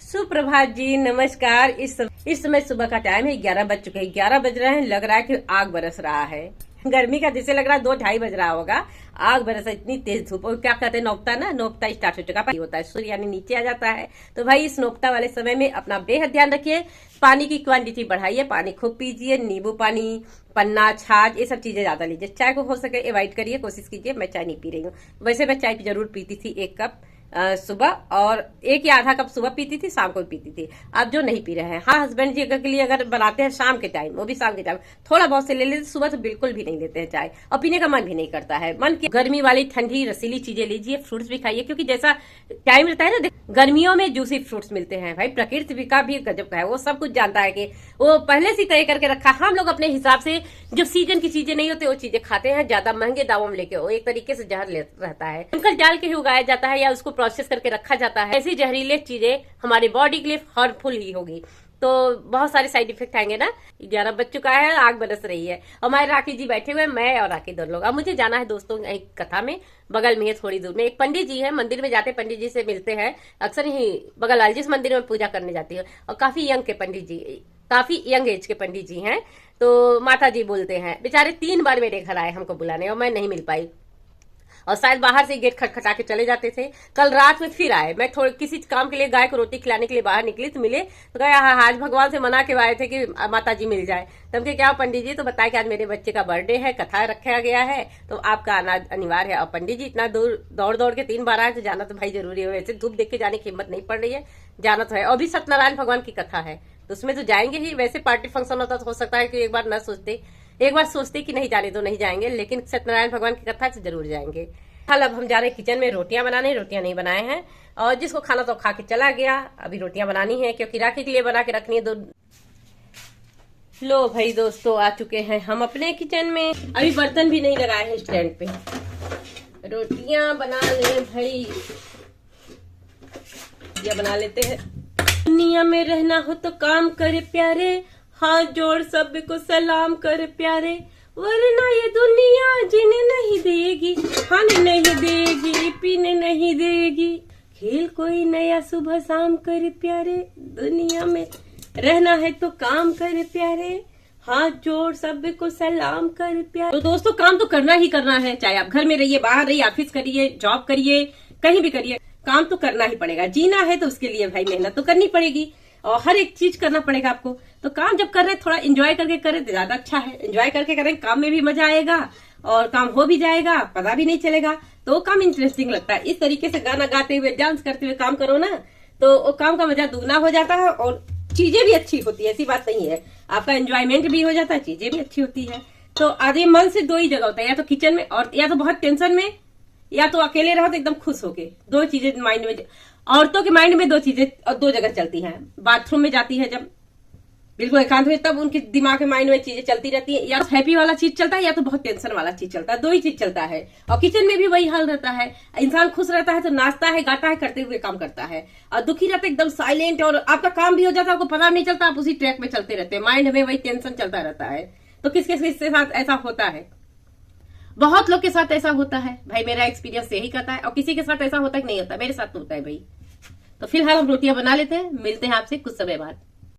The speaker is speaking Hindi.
सुप्रभात जी, नमस्कार। इस समय सुबह का टाइम है, 11 बज चुके हैं। 11 बज रहे हैं, लग रहा है कि आग बरस रहा है। गर्मी का जैसे लग रहा है 2-2:30 बज रहा होगा। आग बरस, इतनी तेज धूप। और क्या कहते हैं, नोकता ना, नोकता स्टार्ट हो चुका होता है। सूर्य यानी नीचे आ जाता है। तो भाई इस नोकता वाले समय में अपना बेहद ध्यान रखिए। पानी की क्वांटिटी बढ़ाइए, पानी खूब पीजिए। नींबू पानी, पन्ना, छाछ, ये सब चीजें ज्यादा लीजिए। चाय को हो सके अवॉइड करिए, कोशिश कीजिए। मैं चाय नहीं पी रही हूँ। वैसे मैं चाय जरूर पीती थी, 1 कप सुबह, और 1 या आधा कप सुबह पीती थी, शाम को भी पीती थी। आप जो नहीं पी रहे हैं, हाँ, हस्बैंड जी के लिए अगर बनाते हैं शाम के टाइम, वो भी शाम के टाइम थोड़ा बहुत से ले लेते, सुबह तो बिल्कुल भी नहीं लेते हैं चाय, और पीने का मन भी नहीं करता है। मन की गर्मी वाली ठंडी रसीली चीजें लीजिए, फ्रूट्स भी खाइए, क्योंकि जैसा टाइम रहता है ना, गर्मियों में जूसी फ्रूट्स मिलते हैं। भाई प्रकृति का भी गजब का है, वो सब कुछ जानता है कि वो पहले से तय करके रखा। हम लोग अपने हिसाब से जो सीजन की चीजें नहीं होती वो चीजें खाते हैं, ज्यादा महंगे दामों में लेके। वो एक तरीके से जहर रहता है, केमिकल डाल के ही उगाया जाता है या उसको प्रोसेस करके रखा जाता है। ऐसी जहरीले चीजें हमारी बॉडी के लिए हार्मफुल ही होगी, तो बहुत सारे साइड इफेक्ट आएंगे ना। 11 बज चुका है, आग बरस रही है, हमारे राखी जी बैठे हुए, मैं और राखी 2 लोग। अब मुझे जाना है दोस्तों एक कथा में, बगल में है थोड़ी दूर में। एक पंडित जी है, मंदिर में जाते, पंडित जी से मिलते हैं अक्सर ही बगल वाले जिस मंदिर में पूजा करने जाती है। और काफी यंग के पंडित जी, काफी यंग एज के पंडित जी हैं। तो माता जी बोलते हैं, बेचारे 3 बार मेरे घर आए हमको बुलाने, और मैं नहीं मिल पाई, और शायद बाहर से गेट खटखटा के चले जाते थे। कल रात में फिर आए, मैं थोड़े किसी काम के लिए गाय को रोटी खिलाने के लिए बाहर निकली, तो मिले, तो कहा हाँ, आज भगवान से मना के आए थे कि माता जी मिल जाए। तब के क्या पंडित जी, तो बताया कि आज मेरे बच्चे का बर्थडे है, कथा रखा गया है, तो आपका आना अनिवार्य है। और पंडित जी इतना दूर दौड़ दौड़ के 3 बार आए, तो जाना तो भाई जरूरी है। वैसे धूप देख के जाने की हिम्मत नहीं पड़ रही है, जाना तो है। और भी सत्यनारायण भगवान की कथा है, तो उसमें तो जाएंगे ही। वैसे पार्टी फंक्शन होता तो हो सकता है कि एक बार सोचते कि नहीं जाने तो नहीं जाएंगे, लेकिन सत्यनारायण भगवान की कथा से जरूर जाएंगे। कल अब हम जा रहे हैं किचन में रोटियां बनाने। रोटियां नहीं बनाए हैं, और जिसको खाना तो खा के चला गया। अभी रोटियां बनानी है, क्योंकि राखी के लिए बना के रखनी है। लो भाई दोस्तों, आ चुके हैं हम अपने किचन में। अभी बर्तन भी नहीं लगाए हैं स्टैंड पे, रोटियां बना ले भाई, ये बना लेते हैं। दुनिया में रहना हो तो काम करे प्यारे, हाथ जोड़ सबको सलाम करे प्यारे, वरना ये दुनिया जीने नहीं देगी, खाने नहीं देगी, पीने नहीं देगी। खेल कोई नया सुबह शाम करे प्यारे, दुनिया में रहना है तो काम करे प्यारे, हाथ जोड़ सबको सलाम करे प्यारे। तो दोस्तों, काम तो करना ही करना है, चाहे आप घर में रहिए, बाहर रहिए, ऑफिस करिए, जॉब करिए, कहीं भी करिए, काम तो करना ही पड़ेगा। जीना है तो उसके लिए भाई मेहनत तो करनी पड़ेगी, और हर एक चीज करना पड़ेगा आपको। तो काम जब कर रहे हैं, थोड़ा एंजॉय करके करें तो ज्यादा अच्छा है। एंजॉय करके करें, काम में भी मजा आएगा, और काम हो भी जाएगा, पता भी नहीं चलेगा, तो वो काम इंटरेस्टिंग लगता है। इस तरीके से गाना गाते हुए, डांस करते हुए काम करो ना, तो वो काम का मजा दुगना हो जाता है, और चीजें भी अच्छी होती है। ऐसी बात नहीं है, आपका एंजॉयमेंट भी हो जाता है, चीजें भी अच्छी होती है। तो आधे मन से 2 ही जगह होता है, या तो किचन में, और या तो बहुत टेंशन में, या तो अकेले रहो तो एकदम खुश होके। 2 चीजें माइंड में, औरतों के माइंड में 2 चीजें और 2 जगह चलती हैं। बाथरूम में जाती है जब बिल्कुल एकांत हुए, तब उनके दिमाग के माइंड में चीजें चलती रहती है, या हैप्पी वाला चीज चलता है, या तो बहुत टेंशन वाला चीज चलता है। 2 ही चीज चलता है, और किचन में भी वही हाल रहता है। इंसान खुश रहता है तो नाचता है, गाता है, करते हुए काम करता है, और दुखी रहता है एकदम साइलेंट, और आपका काम भी हो जाता है, आपको पता नहीं चलता, आप उसी ट्रैक में चलते रहते हैं, माइंड में वही टेंशन चलता रहता है। तो किस साथ ऐसा होता है? बहुत लोग के साथ ऐसा होता है भाई, मेरा एक्सपीरियंस यही कहता है। और किसी के साथ ऐसा होता है कि नहीं होता, मेरे साथ तो होता है भाई। तो फिलहाल हम रोटियां बना लेते हैं, मिलते हैं आपसे कुछ समय बाद।